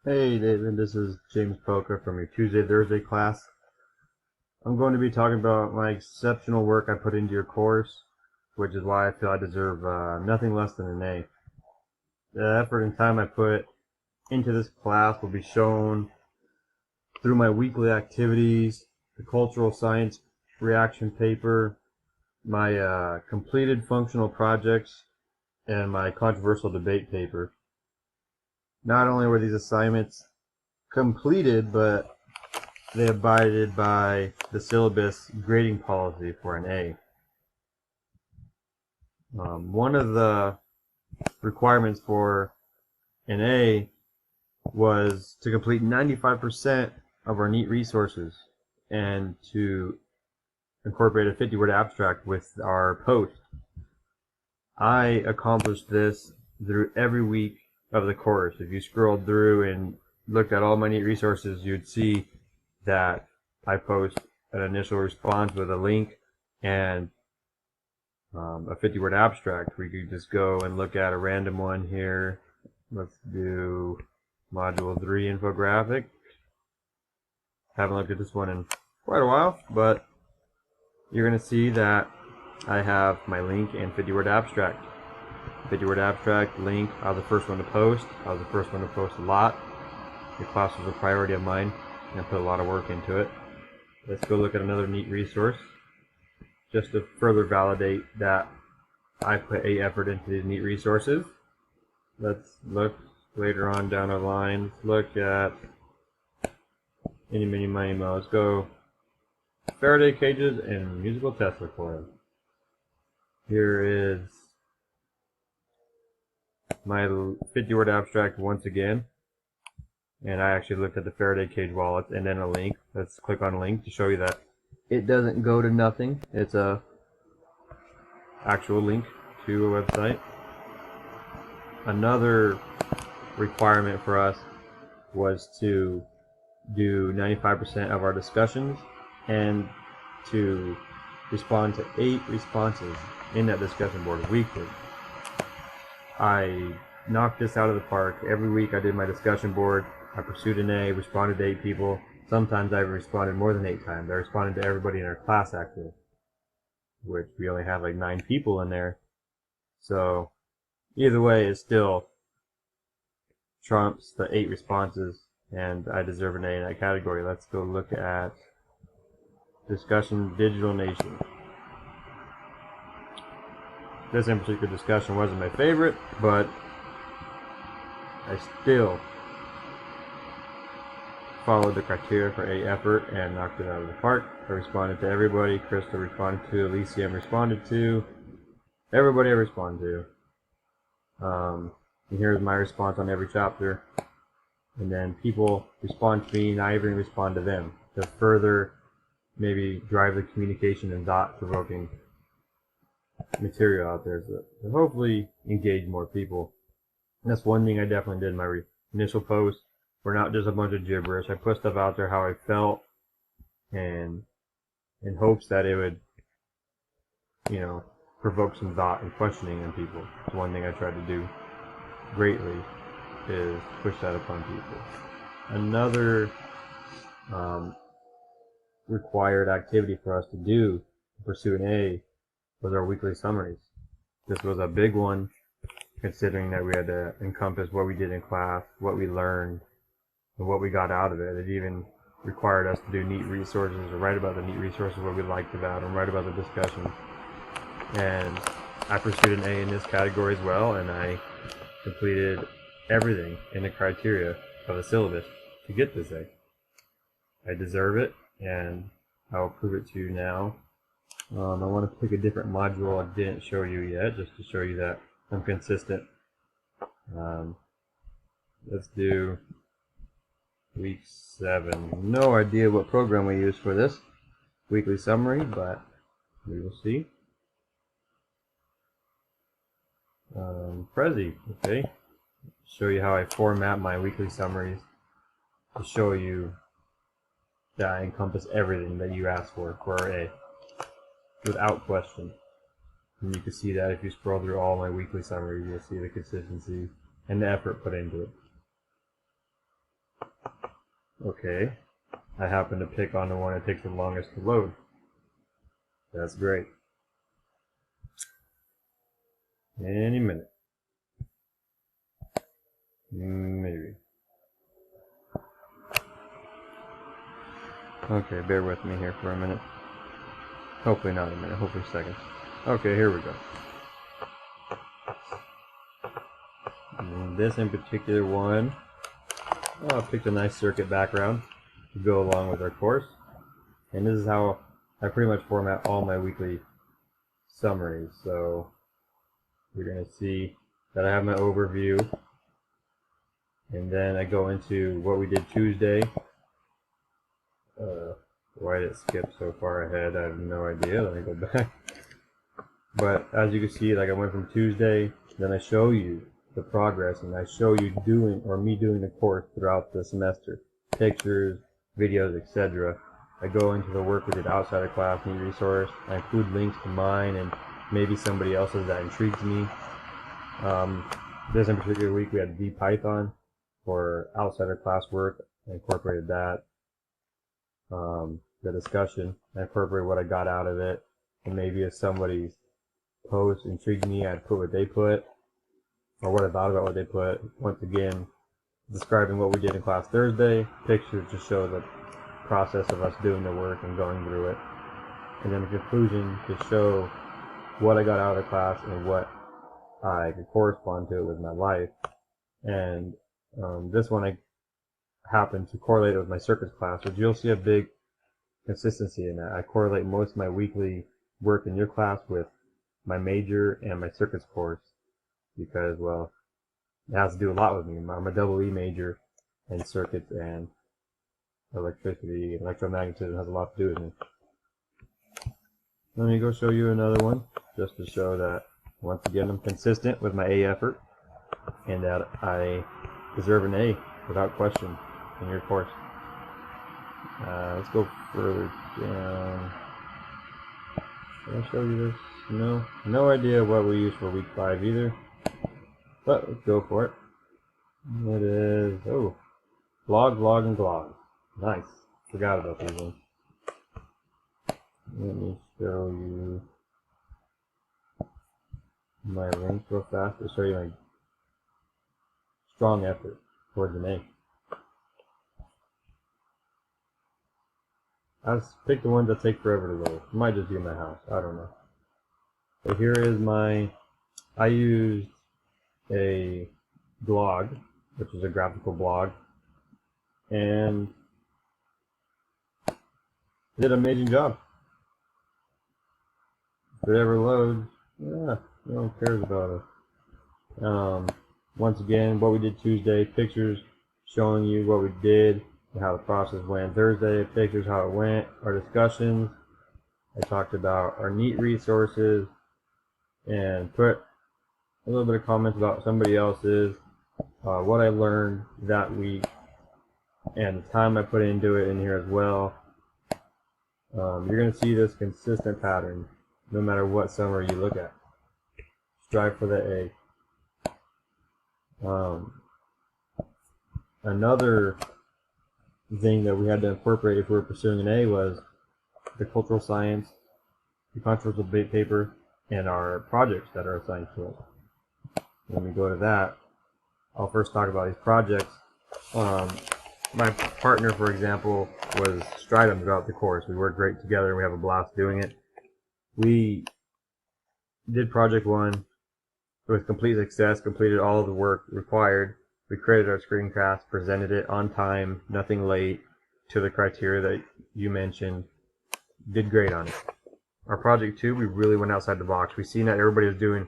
Hey David, this is James Poca from your Tuesday Thursday class. I'm going to be talking about my exceptional work I put into your course, which is why I feel I deserve nothing less than an A. The effort and time I put into this class will be shown through my weekly activities, the cultural science reaction paper, my completed functional projects, and my controversial debate paper. Not only were these assignments completed, but they abided by the syllabus grading policy for an A. One of the requirements for an A was to complete 95% of our NEAT resources and to incorporate a 50-word abstract with our post. I accomplished this through every week of the course. If you scrolled through and looked at all my NEAT resources, you'd see that I post an initial response with a link and a 50-word abstract. We could just go and look at a random one here. Let's do Module 3 infographic. Haven't looked at this one in quite a while, but you're going to see that I have my link and 50-word abstract. 50-word abstract, link, I was the first one to post. I was the first one to post a lot. The class was a priority of mine, and I put a lot of work into it. Let's go look at another NEAT resource, just to further validate that I put a effort into these NEAT resources. Let's look later on down the line. Let's look at Mo. Let's go Faraday cages and musical Tesla coil. Here is my 50-word abstract once again. And I actually looked at the Faraday cage wallets and then a link. Let's click on a link to show you that it doesn't go to nothing. It's a actual link to a website. Another requirement for us was to do 95% of our discussions and to respond to 8 responses in that discussion board weekly. I knocked this out of the park. Every week I did my discussion board. I pursued an A, responded to 8 people. Sometimes I responded more than 8 times. I responded to everybody in our class actually, which we only have like 9 people in there. So either way, it still trumps the 8 responses, and I deserve an A in that category. Let's go look at discussion Digital Nation. This in particular discussion wasn't my favorite, but I still followed the criteria for A effort and knocked it out of the park. I responded to everybody. Krista responded to. Elysium responded to. Everybody I responded to. And here's my response on every chapter. And then people respond to me, and I even respond to them to further maybe drive the communication and thought-provoking material out there to hopefully engage more people. And that's one thing I definitely did in my initial post. We're not just a bunch of gibberish. I put stuff out there how I felt, and in hopes that it would, provoke some thought and questioning in people. It's one thing I tried to do greatly is push that upon people. Another required activity for us to do to pursue an A was our weekly summaries. This was a big one, considering that we had to encompass what we did in class, what we learned, and what we got out of it. It even required us to do NEAT resources, or write about the NEAT resources, what we liked about them, write about the discussion. And I pursued an A in this category as well, and I completed everything in the criteria of the syllabus to get this A. I deserve it, and I'll prove it to you now. I want to pick a different module I didn't show you yet, just to show you that I'm consistent. Let's do week 7. No idea what program we use for this weekly summary, but we will see. Prezi, okay. Show you how I format my weekly summaries to show you that I encompass everything that you asked for A, without question. And you can see that if you scroll through all my weekly summaries, you'll see the consistency and the effort put into it. Okay, I happen to pick on the one that takes the longest to load. That's great. Any minute. Maybe. Okay, bear with me here for a minute. Hopefully not a minute, hopefully seconds. Okay, here we go. And this in particular one, I picked a nice circuit background to go along with our course. And this is how I pretty much format all my weekly summaries. So you're going to see that I have my overview, and then I go into what we did Tuesday. Why did it skip so far ahead? I have no idea. Let me go back. But as you can see, like I went from Tuesday, then I show you the progress, and I show you me doing the course throughout the semester. Pictures, videos, etc. I go into the work we did outside of class, neat resource. I include links to mine and maybe somebody else's that intrigues me. This in particular week we had VPython for outside of class work. I incorporated that. The discussion, I incorporated what I got out of it, and maybe if somebody's post intrigued me, I'd put what they put, or what I thought about what they put. Once again, describing what we did in class Thursday, pictures to show the process of us doing the work and going through it, and then a conclusion to show what I got out of the class and what I could correspond to it with my life. And this one I happened to correlate it with my circuits class, which you'll see a big consistency in that. I correlate most of my weekly work in your class with my major and my circuits course because, well, it has to do a lot with me. I'm a double E major, and circuits and electricity and electromagnetism has a lot to do with me. Let me go show you another one just to show that once again I'm consistent with my A effort and that I deserve an A without question in your course. Let's go further down. Did I show you this? No idea what we use for week 5 either. But let's go for it. It is, blog, vlog, and glog. Nice. Forgot about these ones. Let me show you my links real fast to show you my strong effort towards an A. I just picked the ones that take forever to load. It might just be in my house. I don't know. But here is I used a blog, which is a graphical blog, and did an amazing job. If it ever loads, no one cares about it. Once again, what we did Tuesday, pictures showing you what we did and how the process went. Thursday, pictures how it went, our discussions. I talked about our neat resources and put a little bit of comments about somebody else's, what I learned that week, and the time I put into it in here as well. You're going to see this consistent pattern no matter what summary you look at. Strive for the A. Another thing that we had to incorporate if we were pursuing an A was the cultural science, the controversial debate paper, and our projects that are assigned to it. When we go to that, I'll first talk about these projects. My partner, for example, was Stridham throughout the course. We worked great together and we have a blast doing it. We did project 1 with complete success, completed all of the work required. We created our screencast, presented it on time, nothing late, to the criteria that you mentioned. Did great on it. Our project 2, we really went outside the box. We seen that everybody was doing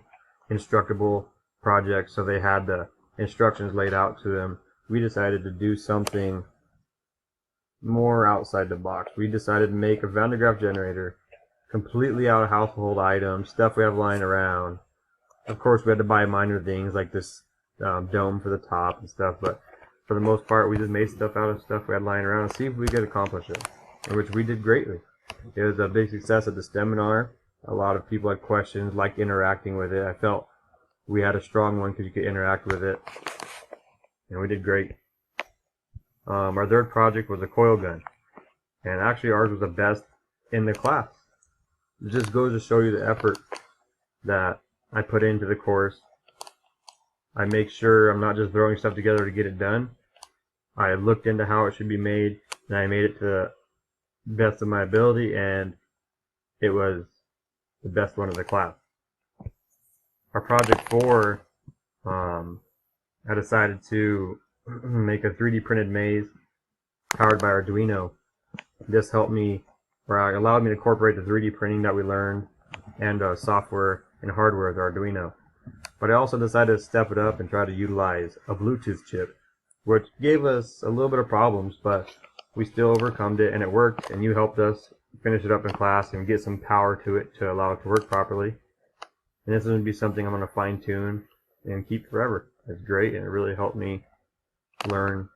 instructable projects, so they had the instructions laid out to them. We decided to do something more outside the box. We decided to make a Van de Graaff generator completely out of household items, stuff we have lying around. Of course, we had to buy minor things like this dome for the top and stuff, but for the most part, we just made stuff out of stuff we had lying around and see if we could accomplish it, which we did greatly. It was a big success at the seminar. A lot of people had questions, liked interacting with it. I felt we had a strong one because you could interact with it, and we did great. Our third project was a coil gun, and actually ours was the best in the class. It just goes to show you the effort that I put into the course. I make sure I'm not just throwing stuff together to get it done. I looked into how it should be made, and I made it to the best of my ability, and it was the best one of the class. Our project 4, I decided to make a 3D printed maze powered by Arduino. This helped me, or allowed me to incorporate the 3D printing that we learned and software and hardware with Arduino. But I also decided to step it up and try to utilize a Bluetooth chip, which gave us a little bit of problems, but we still overcome it and it worked, and you helped us finish it up in class and get some power to it to allow it to work properly. And this is going to be something I'm going to fine tune and keep forever. It's great, and it really helped me learn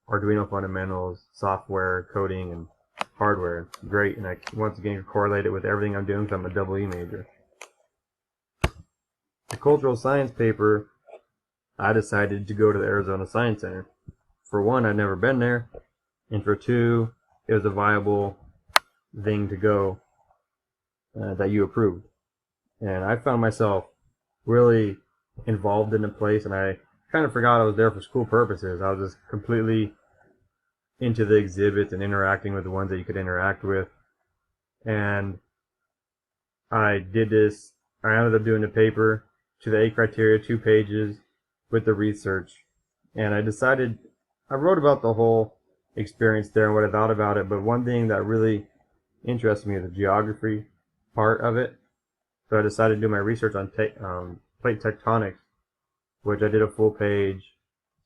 Arduino fundamentals, software, coding, and hardware. It's great, and I once again correlate it with everything I'm doing because I'm a double E major. The cultural science paper, I decided to go to the Arizona Science Center. For one, I'd never been there, and for two, it was a viable thing to go that you approved. And I found myself really involved in the place, and I kind of forgot I was there for school purposes. I was just completely into the exhibits and interacting with the ones that you could interact with. And I did this, I ended up doing the paper to the 8 criteria, 2 pages with the research. And I decided, I wrote about the whole experience there and what I thought about it, but one thing that really interested me is the geography part of it. So I decided to do my research on plate tectonics, which I did a full page,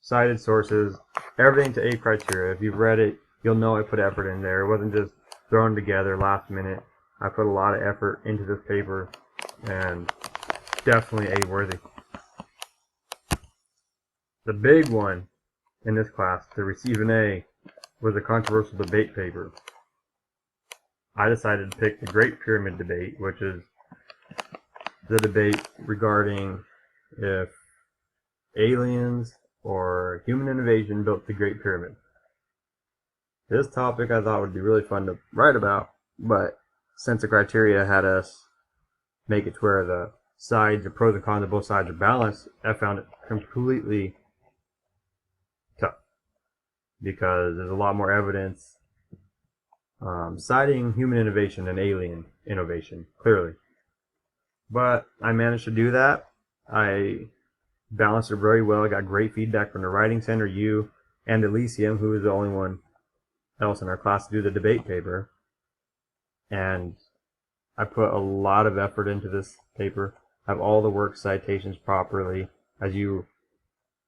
cited sources, everything to 8 criteria. If you've read it, you'll know I put effort in there. It wasn't just thrown together last minute. I put a lot of effort into this paper, and definitely A-worthy. The big one in this class to receive an A was a controversial debate paper. I decided to pick the Great Pyramid debate, which is the debate regarding if aliens or human innovation built the Great Pyramid. This topic I thought would be really fun to write about, but since the criteria had us make it to where the sides, the pros and cons of both sides are balanced, I found it completely tough because there's a lot more evidence citing human innovation than alien innovation, clearly. But I managed to do that. I balanced it very well. I got great feedback from the Writing Center, you, and Elysium, who was the only one else in our class to do the debate paper. And I put a lot of effort into this paper. I have all the work citations properly, as you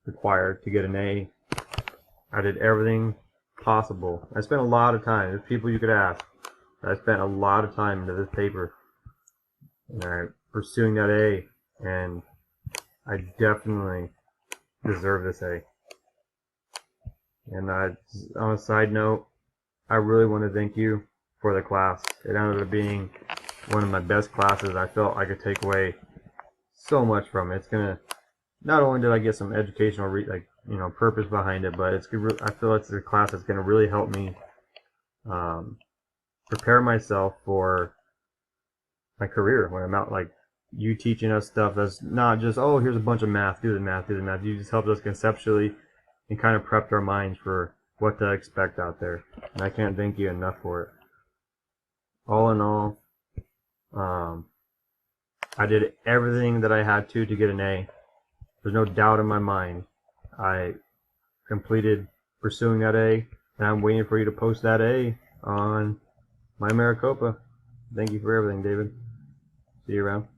required to get an A. I did everything possible. I spent a lot of time. There's people you could ask. I spent a lot of time into this paper. And I'm pursuing that A, and I definitely deserve this A. And on a side note, I really want to thank you for the class. It ended up being one of my best classes. I felt I could take away so much from it. It's gonna, not only did I get some educational purpose behind it, but I feel it's a class that's gonna really help me prepare myself for my career when I'm out. Like, you teaching us stuff that's not just, oh, here's a bunch of math, do the math, do the math. You just helped us conceptually and kind of prepped our minds for what to expect out there. And I can't thank you enough for it. All in all, I did everything that I had to get an A. There's no doubt in my mind. I completed pursuing that A, and I'm waiting for you to post that A on my Maricopa. Thank you for everything, David. See you around.